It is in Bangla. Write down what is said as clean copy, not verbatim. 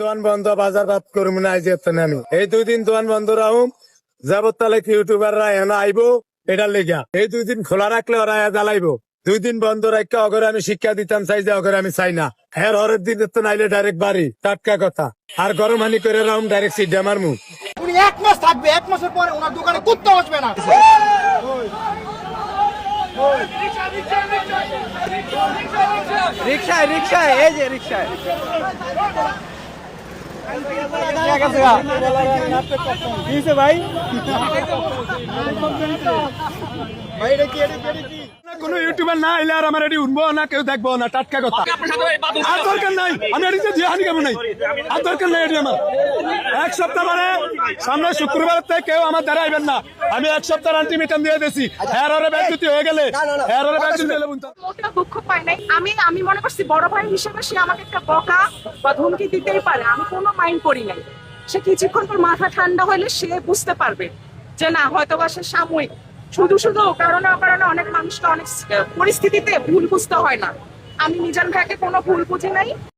দোকান বন্ধ, বাজার ভাত করবো না। আমি এই 2 দিন দোকান বন্ধ রাখুম, যাবত তাহলে ইউটিউবাররা এনে আইবো এটার লেগা। এই 2 দিন খোলা রাখলে ওরা জ্বালাইবো। 2 দিন বন্ধ রাখলে অগরে আমি শিক্ষা দিতাম চাই, যে অগরে আমি চাই না। হ্যাঁ, হরের দিন তো নাইলে ডাইরেক্ট বাড়ি, টাটকা কথা। আর গরম হানি করে রাখুম, ডাইরেক্ট সিডা মারমু। উনি 1 মাস থাকবে, 1 মাসের পরে ওনার দোকানে কুত্তা আসবে না। রিক্সায় রিক্সায়, এই যে রিক্সায় ভাই কোন ইউটিউবার না এলে আর আমার এটি উঠবো না, কেউ দেখবো না, টাটকা কথা। আর দরকার নাই, আমি এটি যে হানি খাবো নাই, আর দরকার নাই এটি আমার। 1 সপ্তাহ মানে সামনে শুক্রবার থেকে কেউ আমার দ্বারা আইবেন না। আমি 1 সপ্তাহ আলটিমেটাম দিয়ে দিয়েছি। ব্যাংকুতি হয়ে গেলে মোটেও দুঃখ পাই নাই। আমি মনে করছি বড় ভাই হিসেবে সে আমাকে একটা বকা বা ধমকি দিতেই পারে, আমি কোনো মাইন্ড করি নাই। সে কিছুক্ষণ পর মাথা ঠান্ডা হলে সে বুঝতে পারবে যে না, হয়তো বা সে সাময়িক। শুধু শুধু কারণে অকারণে অনেক মানুষকে অনেক পরিস্থিতিতে ভুল বুঝতে হয় না। আমি মিজান ভাইকে কোনো ভুল বুঝি নাই।